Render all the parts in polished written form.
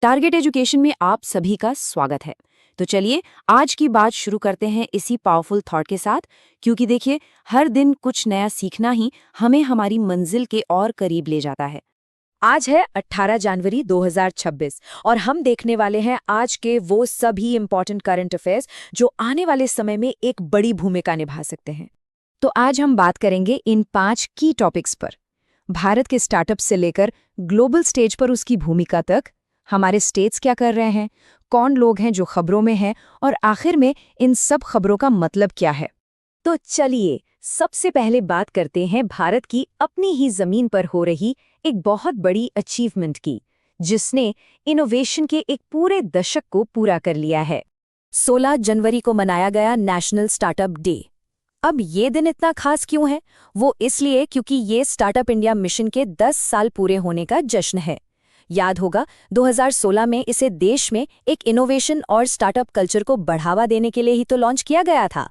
Target education में आप सभी का स्वागत है। तो चलिए आज की बात शुरू करते हैं इसी पावरफुल थॉट के साथ, क्योंकि देखिए हर दिन कुछ नया सीखना ही हमें हमारी मंजिल के और करीब ले जाता है। आज है 18 जनवरी 2026 और हम देखने वाले हैं आज के वो सभी इंपॉर्टेंट करंट अफेयर्स जो आने वाले समय में एक बड़ी भूमिका निभा सकते हैं। तो आज हम बात करेंगे इन 5 की टॉपिक्स पर। भारत के स्टार्टअप से लेकर ग्लोबल स्टेज पर उसकी भूमिका तक, हमारे स्टेट्स क्या कर रहे हैं, कौन लोग हैं जो खबरों में हैं और आखिर में इन सब खबरों का मतलब क्या है। तो चलिए सबसे पहले बात करते हैं भारत की अपनी ही जमीन पर हो रही एक बहुत बड़ी अचीवमेंट की, जिसने इनोवेशन के एक पूरे दशक को पूरा कर लिया है। 16 जनवरी को मनाया गया नेशनल स्टार्टअप डे। अब ये दिन इतना खास क्यों है? वो इसलिए क्योंकि ये स्टार्टअप इंडिया मिशन के 10 साल पूरे होने का जश्न है। याद होगा 2016 में इसे देश में एक इनोवेशन और स्टार्टअप कल्चर को बढ़ावा देने के लिए ही तो लॉन्च किया गया था।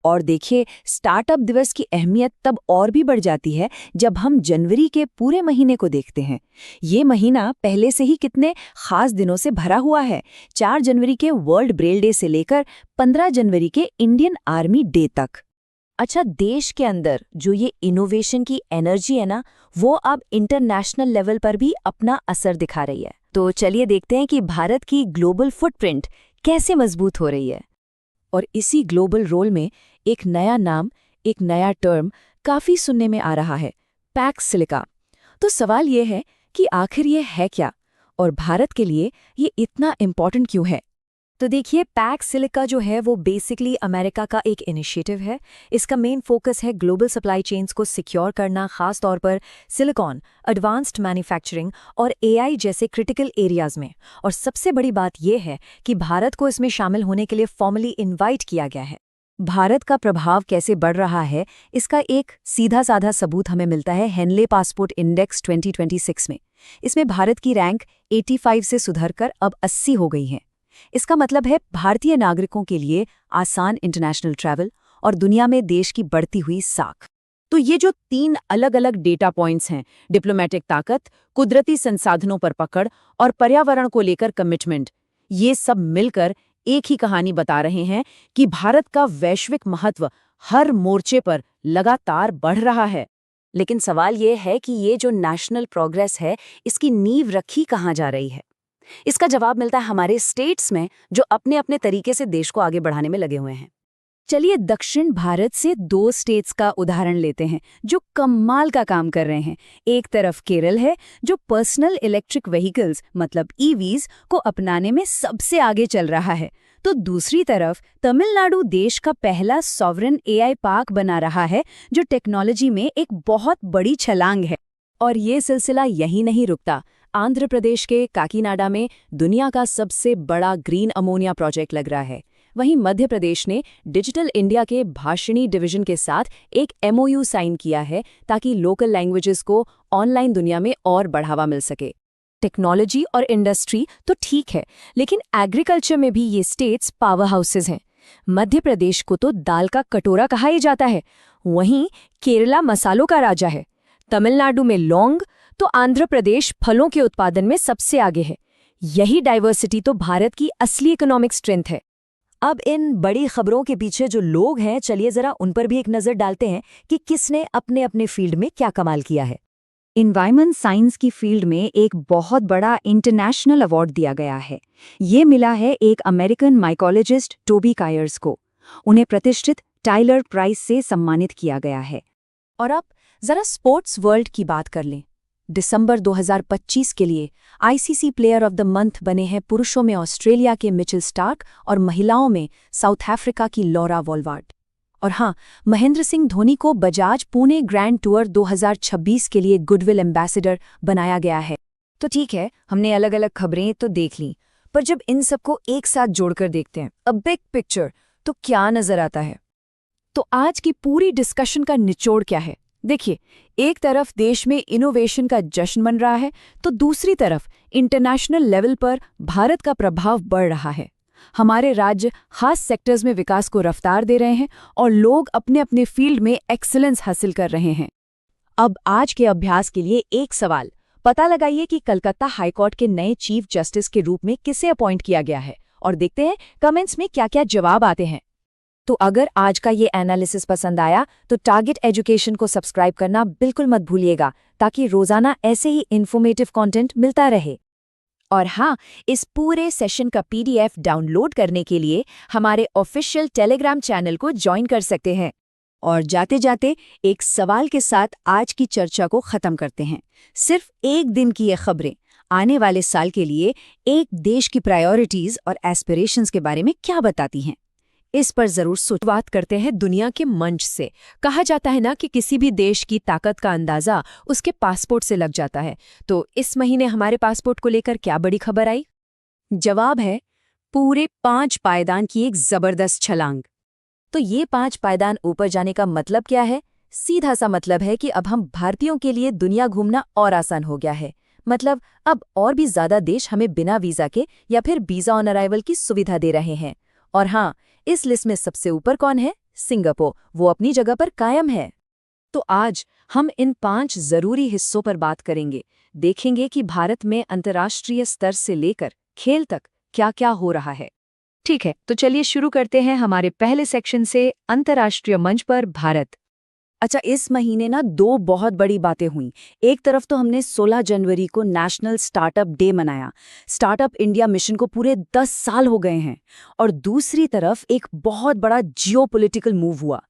और देखिए स्टार्टअप दिवस की अहमियत तब और भी बढ़ जाती है जब हम जनवरी के पूरे महीने को देखते हैं। ये महीना पहले से ही कितने खास दिनों से भरा हुआ है। 4 जनवरी के वर्ल्ड ब्रेल डे से लेकर 15 जनवरी के इंडियन आर्मी डे तक। अच्छा, देश के अंदर जो ये इनोवेशन की एनर्जी है ना, वो अब इंटरनेशनल लेवल पर भी अपना असर दिखा रही है। तो चलिए देखते हैं कि भारत की ग्लोबल फुटप्रिंट कैसे मजबूत हो रही है। और इसी ग्लोबल रोल में एक नया नाम, एक नया टर्म काफी सुनने में आ रहा है, पैक्स सिलिका। तो सवाल ये है कि आखिर ये है क्या और भारत के लिए ये इतना इम्पोर्टेंट क्यों है? तो देखिए पैक्स सिलिका जो है वो बेसिकली अमेरिका का एक इनिशिएटिव है। इसका मेन फोकस है ग्लोबल सप्लाई चेन्स को सिक्योर करना, खास तौर पर सिलिकॉन, एडवांस्ड मैन्युफैक्चरिंग और एआई जैसे क्रिटिकल एरियाज में। और सबसे बड़ी बात यह है कि भारत को इसमें शामिल होने के लिए फॉर्मली इन्वाइट किया गया है। भारत का प्रभाव कैसे बढ़ रहा है, इसका एक सीधा साधा सबूत हमें मिलता है हेनले पासपोर्ट इंडेक्स 2026 में। इसमें भारत की रैंक 85 से सुधरकर अब 80 हो गई है। इसका मतलब है भारतीय नागरिकों के लिए आसान इंटरनेशनल ट्रैवल और दुनिया में देश की बढ़ती हुई साख। तो ये जो 3 अलग अलग डेटा पॉइंट्स हैं, डिप्लोमेटिक ताकत, कुदरती संसाधनों पर पकड़ और पर्यावरण को लेकर कमिटमेंट, ये सब मिलकर एक ही कहानी बता रहे हैं कि भारत का वैश्विक महत्व हर मोर्चे पर लगातार बढ़ रहा है। लेकिन सवाल ये है कि ये जो नेशनल प्रोग्रेस है, इसकी नींव रखी कहाँ जा रही है? इसका जवाब मिलता है हमारे स्टेट्स में, जो अपने अपने तरीके से देश को आगे बढ़ाने में लगे हुए हैं। चलिए दक्षिण भारत से 2 स्टेट्स का उदाहरण लेते हैं जो कमाल का काम कर रहे हैं। एक तरफ केरल है जो पर्सनल इलेक्ट्रिक व्हीकल्स मतलब ईवीज को अपनाने में सबसे आगे चल रहा है। तो दूसरी तरफ तमिलनाडु देश का पहला सॉवरेन एआई पार्क बना रहा है जो टेक्नोलॉजी में एक बहुत बड़ी छलांग है। और ये सिलसिला यहीं नहीं रुकता। आंध्र प्रदेश के काकीनाडा में दुनिया का सबसे बड़ा ग्रीन अमोनिया प्रोजेक्ट लग रहा है। वहीं मध्य प्रदेश ने डिजिटल इंडिया के भाषिणी डिवीजन के साथ एक एमओयू साइन किया है ताकि लोकल लैंग्वेजेस को ऑनलाइन दुनिया में और बढ़ावा मिल सके। टेक्नोलॉजी और इंडस्ट्री तो ठीक है, लेकिन एग्रीकल्चर में भी ये स्टेट्स पावर हाउसेज हैं। मध्य प्रदेश को तो दाल का कटोरा कहा ही जाता है, वहीं केरला मसालों का राजा है। तमिलनाडु में लौंग, तो आंध्र प्रदेश फलों के उत्पादन में सबसे आगे है। यही डाइवर्सिटी तो भारत की असली इकोनॉमिक स्ट्रेंथ है। अब इन बड़ी खबरों के पीछे जो लोग हैं, चलिए जरा उन पर भी एक नजर डालते हैं कि किसने अपने अपने फील्ड में क्या कमाल किया है। एनवायरमेंट साइंस की फील्ड में एक बहुत बड़ा इंटरनेशनल अवार्ड दिया गया है। ये मिला है एक अमेरिकन माइकोलॉजिस्ट टोबी कायर्स को। उन्हें प्रतिष्ठित टाइलर प्राइज से सम्मानित किया गया है। और अब जरा स्पोर्ट्स वर्ल्ड की बात कर लें। दिसंबर 2025 के लिए ICC player of the month बने हैं पुरुषों में ऑस्ट्रेलिया के मिचेल स्टार्क और महिलाओं में साउथ अफ्रीका की लॉरा वॉलवार्ड। और हाँ, महेंद्र सिंह धोनी को बजाज पुणे ग्रैंड टूर 2026 के लिए गुडविल एम्बेसडर बनाया गया है। तो ठीक है, हमने अलग अलग खबरें तो देख लीं, पर जब इन सबको एक साथ जोड़कर देखते हैं, अ बिग पिक्चर, तो क्या नजर आता है? तो आज की पूरी डिस्कशन का निचोड़ क्या है? देखिए, एक तरफ देश में इनोवेशन का जश्न मन रहा है, तो दूसरी तरफ इंटरनेशनल लेवल पर भारत का प्रभाव बढ़ रहा है। हमारे राज्य खास सेक्टर्स में विकास को रफ्तार दे रहे हैं और लोग अपने अपने फील्ड में एक्सीलेंस हासिल कर रहे हैं। अब आज के अभ्यास के लिए एक सवाल, पता लगाइए कि कलकत्ता हाईकोर्ट के नए चीफ जस्टिस के रूप में किसे अपॉइंट किया गया है और देखते हैं कमेंट्स में क्या-क्या जवाब आते हैं। तो अगर आज का ये एनालिसिस पसंद आया तो टारगेट एजुकेशन को सब्सक्राइब करना बिल्कुल मत भूलिएगा, ताकि रोजाना ऐसे ही इन्फॉर्मेटिव कंटेंट मिलता रहे। और हाँ, इस पूरे सेशन का PDF डाउनलोड करने के लिए हमारे ऑफिशियल टेलीग्राम चैनल को ज्वाइन कर सकते हैं। और जाते जाते एक सवाल के साथ आज की चर्चा को खत्म करते हैं। सिर्फ एक दिन की ये खबरें आने वाले साल के लिए एक देश की प्रायोरिटीज और एस्पिरेशंस के बारे में क्या बताती हैं, इस पर जरूर शुरुआत करते हैं दुनिया के मंच से। कहा जाता है ना कि किसी भी देश की ताकत का अंदाजा उसके पासपोर्ट से लग जाता है। तो इस महीने हमारे पासपोर्ट को लेकर क्या बड़ी खबर आई? जवाब है पूरे 5 पायदान की एक जबरदस्त छलांग। तो ये 5 पायदान ऊपर जाने का मतलब क्या है? सीधा सा मतलब है कि अब हम भारतीयों के लिए दुनिया घूमना और आसान हो गया है। मतलब अब और भी ज्यादा देश हमें बिना वीजा के या फिर वीजा ऑन अराइवल की सुविधा दे रहे हैं। और हाँ, इस लिस्ट में सबसे ऊपर कौन है? सिंगापुर। वो अपनी जगह पर कायम है। तो आज हम इन 5 जरूरी हिस्सों पर बात करेंगे। देखेंगे कि भारत में अंतर्राष्ट्रीय स्तर से लेकर खेल तक क्या-क्या हो रहा है। ठीक है, तो चलिए शुरू करते हैं हमारे पहले सेक्शन से, अंतर्राष्ट्रीय मंच पर भारत। अच्छा, इस महीने ना 2 बहुत बड़ी बातें हुई। एक तरफ तो हमने 16 जनवरी को नेशनल स्टार्टअप डे मनाया। स्टार्टअप इंडिया मिशन को पूरे 10 साल हो गए हैं। और दूसरी तरफ एक बहुत बड़ा जियोपॉलिटिकल मूव हुआ।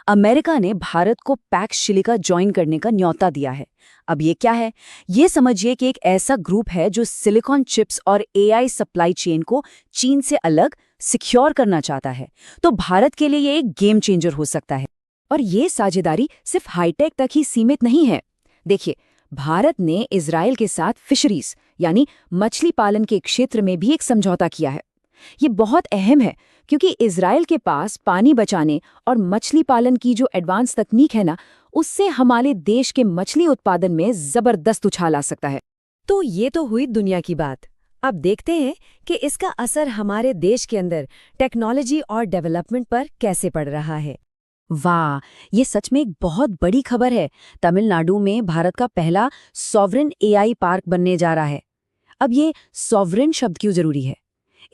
अमेरिका ने भारत को पैक्स शिलिका ज्वाइन करने का न्योता दिया है। अब ये क्या है? ये समझिए कि एक ऐसा ग्रुप है जो सिलिकॉन चिप्स और AI सप्लाई चेन को चीन से अलग सिक्योर करना चाहता है। तो भारत के लिए ये एक गेम चेंजर हो सकता है। और ये साझेदारी सिर्फ हाईटेक तक ही सीमित नहीं है। देखिए, भारत ने इजराइल के साथ फिशरीज यानी मछली पालन के क्षेत्र में भी एक समझौता किया है। ये बहुत अहम है क्योंकि इजराइल के पास पानी बचाने और मछली पालन की जो एडवांस तकनीक है ना, उससे हमारे देश के मछली उत्पादन में जबरदस्त उछाल आ सकता है। तो ये तो हुई दुनिया की बात। अब देखते हैं कि इसका असर हमारे देश के अंदर टेक्नोलॉजी और डेवलपमेंट पर कैसे पड़ रहा है। वाह, ये सच में एक बहुत बड़ी खबर है। तमिलनाडु में भारत का पहला सॉवरेन AI पार्क बनने जा रहा है। अब ये सॉवरेन शब्द क्यों जरूरी है?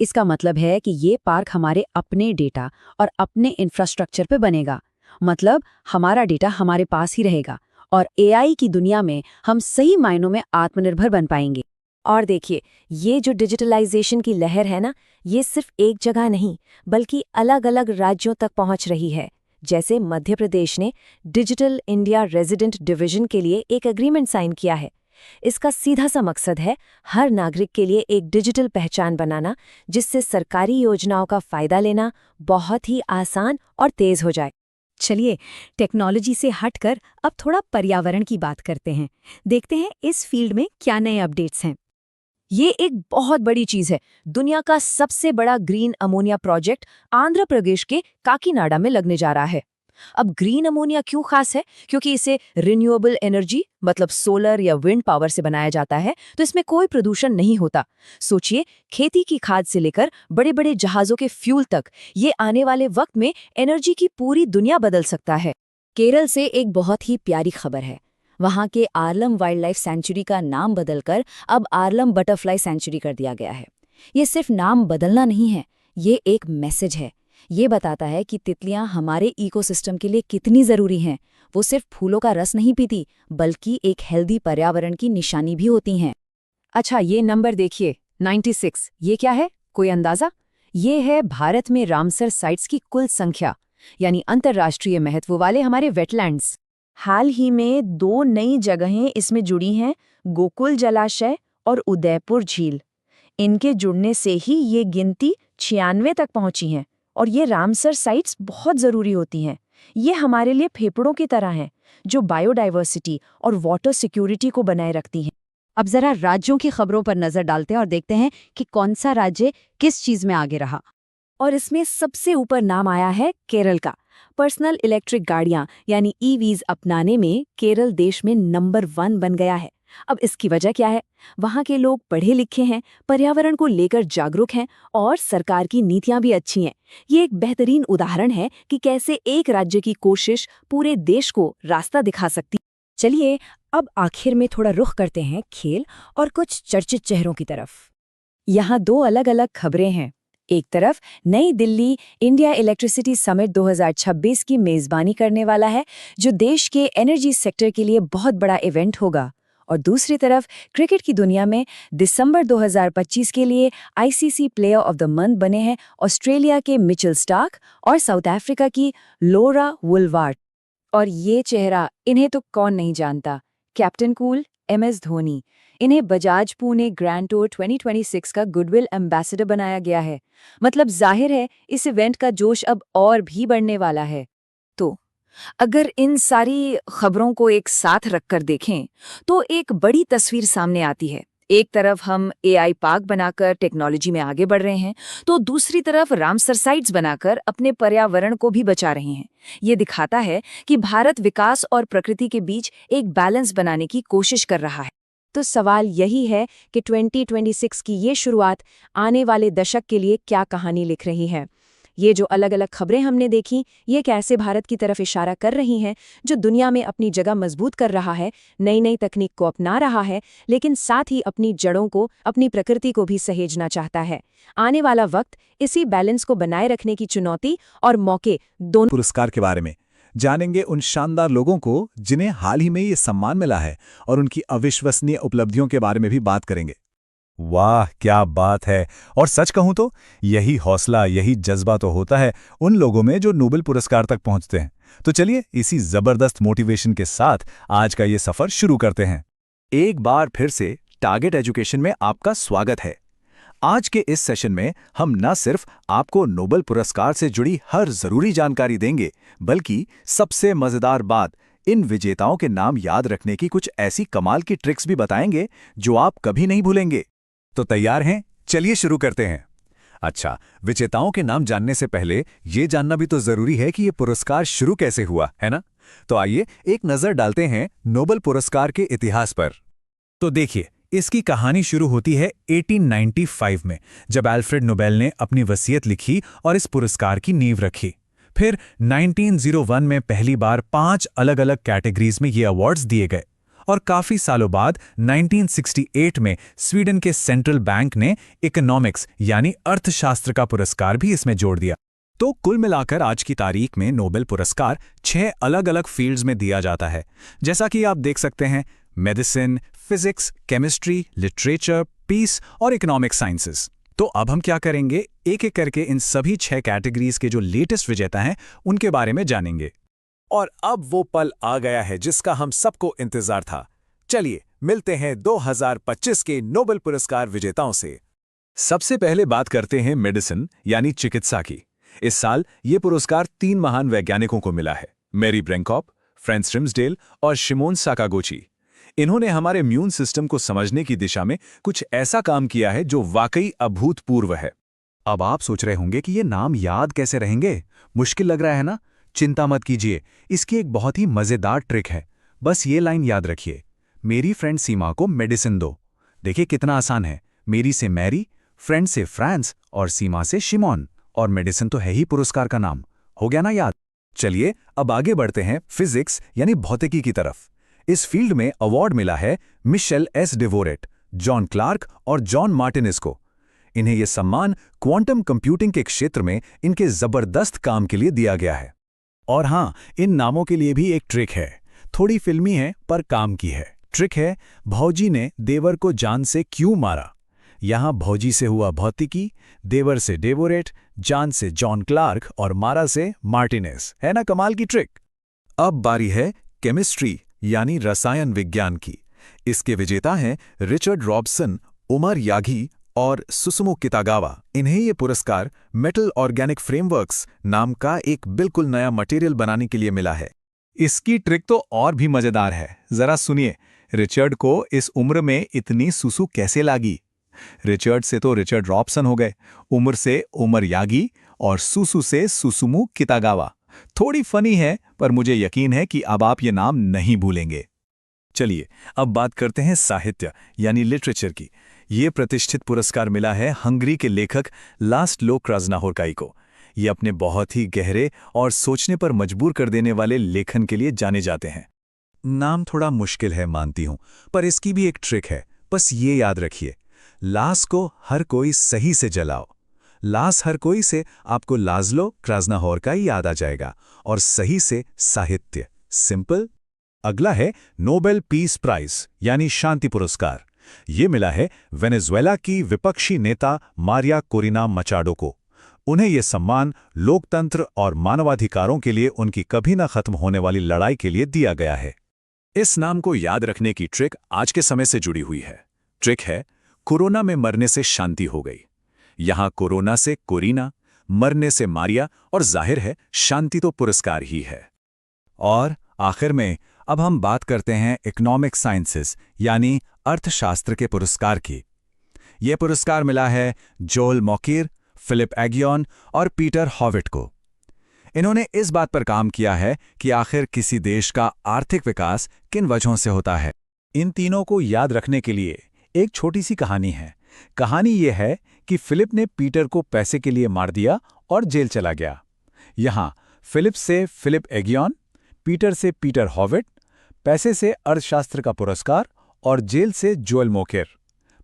इसका मतलब है कि ये पार्क हमारे अपने डेटा और अपने इंफ्रास्ट्रक्चर पे बनेगा। मतलब हमारा डेटा हमारे पास ही रहेगा और AI की दुनिया में हम सही मायनों में आत्मनिर्भर बन पाएंगे। और देखिए, ये जो डिजिटलाइजेशन की लहर है ना, ये सिर्फ एक जगह नहीं बल्कि अलग-अलग राज्यों तक पहुंच रही है। जैसे मध्य प्रदेश ने डिजिटल इंडिया रेजिडेंट डिवीजन के लिए एक एग्रीमेंट साइन किया है। इसका सीधा सा मकसद है हर नागरिक के लिए एक डिजिटल पहचान बनाना, जिससे सरकारी योजनाओं का फायदा लेना बहुत ही आसान और तेज हो जाए। चलिए, टेक्नोलॉजी से हटकर अब थोड़ा पर्यावरण की बात करते हैं। देखते हैं इस फील्ड में क्या नए अपडेट्स हैं। ये एक बहुत बड़ी चीज है। दुनिया का सबसे बड़ा green ammonia project Andhra Pradesh के काकीनाडा में लगने जा रहा है। अब ग्रीन अमोनिया क्यों खास है? क्योंकि इसे रिन्यूएबल एनर्जी मतलब सोलर या विंड पावर से बनाया जाता है, तो इसमें कोई प्रदूषण नहीं होता। सोचिए, खेती की खाद से लेकर बड़े बड़े जहाजों के फ्यूल तक, ये आने वाले वक्त में एनर्जी की पूरी दुनिया बदल सकता है। केरल से एक बहुत ही प्यारी खबर है। वहाँ के आर्लम वाइल्ड लाइफ सेंचुरी का नाम बदलकर अब आर्लम बटरफ्लाई सेंचुरी कर दिया गया है। ये सिर्फ नाम बदलना नहीं है, ये एक मैसेज है। ये बताता है कि तितलियां हमारे इकोसिस्टम के लिए कितनी ज़रूरी हैं। वो सिर्फ फूलों का रस नहीं पीती, बल्कि एक हेल्दी पर्यावरण की निशानी भी होती हैं। अच्छा, ये नंबर देखिए, 96। ये क्या है? कोई अंदाज़ा? ये है भारत में रामसर साइट्स की कुल संख्या, यानी अंतर्राष्ट्रीय महत्व वाले हमारे वेटलैंड्स। हाल ही में 2 नई जगहें इसमें जुड़ी हैं, गोकुल जलाशय और उदयपुर झील। इनके जुड़ने से ही ये गिनती 96 तक पहुंची है। और ये रामसर साइट्स बहुत ज़रूरी होती हैं। ये हमारे लिए फेफड़ों की तरह हैं, जो बायोडाइवर्सिटी और वाटर सिक्योरिटी को बनाए रखती हैं। अब ज़रा राज्यों की खबरों पर नज़र डालते हैं और देखते हैं कि कौन सा राज्य किस चीज़ में आगे रहा। और इसमें सबसे ऊपर नाम आया है केरल का। पर्सनल इलेक्ट्रिक गाड़ियां यानी EVs अपनाने में केरल देश में नंबर 1 बन गया है। अब इसकी वजह क्या है? वहाँ के लोग पढ़े लिखे हैं, पर्यावरण को लेकर जागरूक हैं और सरकार की नीतियां भी अच्छी हैं। ये एक बेहतरीन उदाहरण है कि कैसे एक राज्य की कोशिश पूरे देश को रास्ता दिखा सकती है। चलिए, अब आखिर में थोड़ा रुख करते हैं खेल और कुछ चर्चित चेहरों की तरफ। यहाँ दो अलग-अलग खबरें हैं। एक तरफ नई दिल्ली इंडिया इलेक्ट्रिसिटी समिट 2026 की मेजबानी करने वाला है, जो देश के एनर्जी सेक्टर के लिए बहुत बड़ा इवेंट होगा। और दूसरी तरफ क्रिकेट की दुनिया में दिसंबर 2025 के लिए ICC player of the month बने हैं ऑस्ट्रेलिया के मिचेल स्टार्क और साउथ अफ्रीका की लोरा वुलवार्ट। और ये चेहरा, इन्हें तो कौन नहीं जानता, कैप्टन कूल एमएस धोनी। इन्हें बजाज पुणे ग्रैंड टूर 2026 का गुडविल एम्बेसडर बनाया गया है। मतलब जाहिर है इस इवेंट का जोश अब और भी बढ़ने वाला है। तो अगर इन सारी खबरों को एक साथ रखकर देखें तो एक बड़ी तस्वीर सामने आती है। एक तरफ हम एआई पार्क बनाकर टेक्नोलॉजी में आगे बढ़ रहे हैं, तो दूसरी तरफ रामसर साइट्स बनाकर अपने पर्यावरण को भी बचा रहे हैं। ये दिखाता है कि भारत विकास और प्रकृति के बीच एक बैलेंस बनाने की कोशिश कर रहा है। तो सवाल यही है कि 2026 की ये शुरुआत आने वाले दशक के लिए क्या कहानी लिख रही है। ये जो अलग अलग खबरें हमने देखी, ये कैसे भारत की तरफ इशारा कर रही हैं, जो दुनिया में अपनी जगह मजबूत कर रहा है, नई नई तकनीक को अपना रहा है, लेकिन साथ ही अपनी जड़ों को, अपनी प्रकृति को भी सहेजना चाहता है। आने वाला वक्त इसी बैलेंस को बनाए रखने की चुनौती और मौके दोनों। पुरस्कार के बारे में जानेंगे उन शानदार लोगों को जिन्हें हाल ही में ये सम्मान मिला है, और उनकी अविश्वसनीय उपलब्धियों के बारे में भी बात करेंगे। वाह, क्या बात है। और सच कहूं तो यही हौसला, यही जज्बा तो होता है उन लोगों में जो नोबेल पुरस्कार तक पहुंचते हैं। तो चलिए इसी जबरदस्त मोटिवेशन के साथ आज का ये सफर शुरू करते हैं। एक बार फिर से टारगेट एजुकेशन में आपका स्वागत है। आज के इस सेशन में हम न सिर्फ आपको नोबेल पुरस्कार से जुड़ी हर जरूरी जानकारी देंगे, बल्कि सबसे मजेदार बात, इन विजेताओं के नाम याद रखने की कुछ ऐसी कमाल की ट्रिक्स भी बताएंगे जो आप कभी नहीं भूलेंगे। तो तैयार हैं? चलिए शुरू करते हैं। अच्छा, विजेताओं के नाम जानने से पहले ये जानना भी तो जरूरी है कि ये पुरस्कार शुरू कैसे हुआ, है ना? तो आइए एक नजर डालते हैं नोबेल पुरस्कार के इतिहास पर। तो देखिए, इसकी कहानी शुरू होती है 1895 में, जब अल्फ्रेड नोबेल ने अपनी वसीयत लिखी और इस पुरस्कार की नींव रखी। फिर 1901 में पहली बार 5 अलग-अलग कैटेगरीज में ये अवार्ड्स दिए गए, और काफी सालों बाद 1968 में स्वीडन के सेंट्रल बैंक ने इकोनॉमिक्स यानी अर्थशास्त्र का पुरस्कार भी इसमें जोड़ दिया। तो कुल मिलाकर आज की तारीख में नोबेल पुरस्कार 6 अलग-अलग फील्ड्स में दिया जाता है, जैसा कि आप देख सकते हैं: medicine, physics, chemistry, literature, peace और इकोनॉमिक साइंसेस। तो अब हम क्या करेंगे, एक एक करके इन सभी 6 कैटेगरीज के जो लेटेस्ट विजेता हैं उनके बारे में जानेंगे। और अब वो पल आ गया है जिसका हम सबको इंतजार था। चलिए मिलते हैं 2025 के नोबेल पुरस्कार विजेताओं से। सबसे पहले बात करते हैं मेडिसिन यानी चिकित्सा की। इस साल ये पुरस्कार 3 महान वैज्ञानिकों को मिला है: मैरी ब्रेंकॉप, फ्रांस रिम्सडेल और शिमोन साकागुची। इन्होंने हमारे इम्यून सिस्टम को समझने की दिशा में कुछ ऐसा काम किया है जो वाकई अभूतपूर्व है। अब आप सोच रहे होंगे कि ये नाम याद कैसे रहेंगे? मुश्किल लग रहा है ना? चिंता मत कीजिए, इसकी एक बहुत ही मजेदार ट्रिक है। बस ये लाइन याद रखिए: मेरी फ्रेंड सीमा को मेडिसिन दो। देखिए कितना आसान है। मेरी से मैरी, फ्रेंड से फ्रांस और सीमा से शिमोन, और मेडिसिन तो है ही पुरस्कार का नाम। हो गया ना याद? चलिए अब आगे बढ़ते हैं फिजिक्स यानी भौतिकी की तरफ। इस फील्ड में अवार्ड मिला है मिशेल एस डेवोरेट, जॉन क्लार्क और जॉन मार्टिनेस को। इन्हें यह सम्मान क्वांटम कंप्यूटिंग के क्षेत्र में इनके जबरदस्त काम के लिए दिया गया है। और हाँ, इन नामों के लिए भी एक ट्रिक है, थोड़ी फिल्मी है पर काम की है। ट्रिक है: भौजी ने देवर को जान से क्यों मारा। यहां भौजी से हुआ भौतिकी, देवर से डेवोरेट, जान से जॉन क्लार्क और मारा से मार्टिनेस। है ना कमाल की ट्रिक? अब बारी है केमिस्ट्री यानी रसायन विज्ञान की। इसके विजेता हैं रिचर्ड रॉबसन, उमर यागी और सुसुमु कितागावा। इन्हें ये पुरस्कार मेटल ऑर्गेनिक फ्रेमवर्क्स नाम का एक बिल्कुल नया मटेरियल बनाने के लिए मिला है। इसकी ट्रिक तो और भी मजेदार है, जरा सुनिए। रिचर्ड को इस उम्र में इतनी सुसु कैसे लागी? रिचर्ड से तो रिचर्ड रॉबसन हो गए, उमर से उमर यागी और सुसु से सुसुमु कितागावा। थोड़ी फनी है, पर मुझे यकीन है कि अब आप ये नाम नहीं भूलेंगे। चलिए अब बात करते हैं साहित्य यानी लिटरेचर की। ये प्रतिष्ठित पुरस्कार मिला है हंगरी के लेखक लास्लो क्राजनाहोरकाई को। ये अपने बहुत ही गहरे और सोचने पर मजबूर कर देने वाले लेखन के लिए जाने जाते हैं। नाम थोड़ा मुश्किल है मानती हूं, पर इसकी भी एक ट्रिक है। बस ये याद रखिए, लास को हर कोई सही से जलाओ। लास हर कोई से आपको लाज़लो क्रास्नाहोर का ही याद आ जाएगा, और सही से साहित्य। सिंपल। अगला है नोबेल पीस प्राइज यानी शांति पुरस्कार। ये मिला है वेनेजुएला की विपक्षी नेता मारिया कोरिना मचाडो को। उन्हें यह सम्मान लोकतंत्र और मानवाधिकारों के लिए उनकी कभी न खत्म होने वाली लड़ाई के लिए दिया गया है। इस नाम को याद रखने की ट्रिक आज के समय से जुड़ी हुई है। ट्रिक है, कोरोना में मरने से शांति हो गई। यहां कोरोना से कोरिना, मरने से मारिया, और जाहिर है शांति तो पुरस्कार ही है। और आखिर में अब हम बात करते हैं इकोनॉमिक साइंसेस यानी अर्थशास्त्र के पुरस्कार की। यह पुरस्कार मिला है जोल मॉकिर, फिलिप एगियन और पीटर हॉविट को। इन्होंने इस बात पर काम किया है कि आखिर किसी देश का आर्थिक विकास किन वजहों से होता है। इन तीनों को याद रखने के लिए एक छोटी सी कहानी है। कहानी यह है कि फिलिप ने पीटर को पैसे के लिए मार दिया और जेल चला गया। यहाँ फिलिप से फिलिप एगियन, पीटर से पीटर हॉविट, पैसे से अर्थशास्त्र का पुरस्कार और जेल से जोएल मोकेर।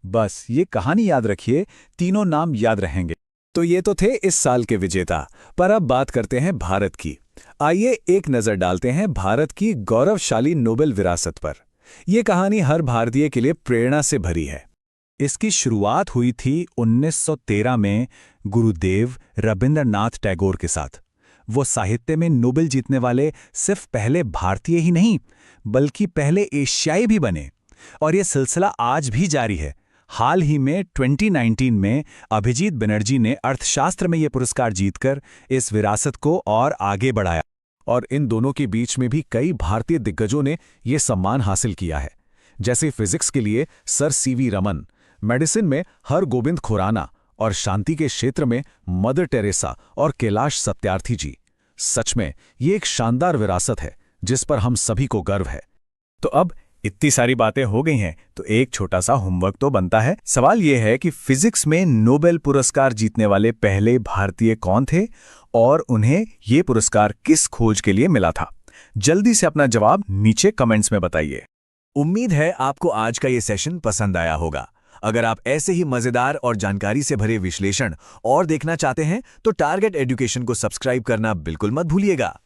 बस ये कहानी याद रखिए, तीनों नाम याद रहेंगे। तो ये तो थे इस साल के विजेता, पर अब बात करते हैं भारत की। आइए एक नज़र डालते हैं भारत की गौरवशाली नोबेल विरासत पर। यह कहानी हर भारतीय के लिए प्रेरणा से भरी है। इसकी शुरुआत हुई थी 1913 में गुरुदेव रविंद्रनाथ टैगोर के साथ। वो साहित्य में नोबेल जीतने वाले सिर्फ पहले भारतीय ही नहीं, बल्कि पहले एशियाई भी बने। और यह सिलसिला आज भी जारी है। हाल ही में 2019 में अभिजीत बनर्जी ने अर्थशास्त्र में यह पुरस्कार जीतकर इस विरासत को और आगे बढ़ाया। और इन दोनों के बीच में भी कई भारतीय दिग्गजों ने यह सम्मान हासिल किया है, जैसे फिजिक्स के लिए सर सीवी रमन, मेडिसिन में हरगोबिंद खुराना और शांति के क्षेत्र में मदर टेरेसा और कैलाश सत्यार्थी जी। सच में ये एक शानदार विरासत है जिस पर हम सभी को गर्व है। तो अब इतनी सारी बातें हो गई हैं, तो एक छोटा सा होमवर्क तो बनता है। सवाल यह है कि फिजिक्स में नोबेल पुरस्कार जीतने वाले पहले भारतीय कौन थे और उन्हें ये पुरस्कार किस खोज के लिए मिला था? जल्दी से अपना जवाब नीचे कमेंट्स में बताइए। उम्मीद है आपको आज का ये सेशन पसंद आया होगा। अगर आप ऐसे ही मजेदार और जानकारी से भरे विश्लेषण और देखना चाहते हैं तो टारगेट एजुकेशन को सब्सक्राइब करना बिल्कुल मत भूलिएगा।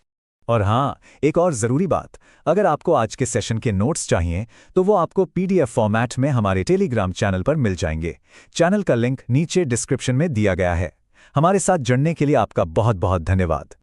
और हाँ, एक और ज़रूरी बात, अगर आपको आज के सेशन के नोट्स चाहिए तो वो आपको पीडीएफ फॉर्मेट में हमारे टेलीग्राम चैनल पर मिल जाएंगे। चैनल का लिंक नीचे डिस्क्रिप्शन में दिया गया है। हमारे साथ जुड़ने के लिए आपका बहुत बहुत धन्यवाद।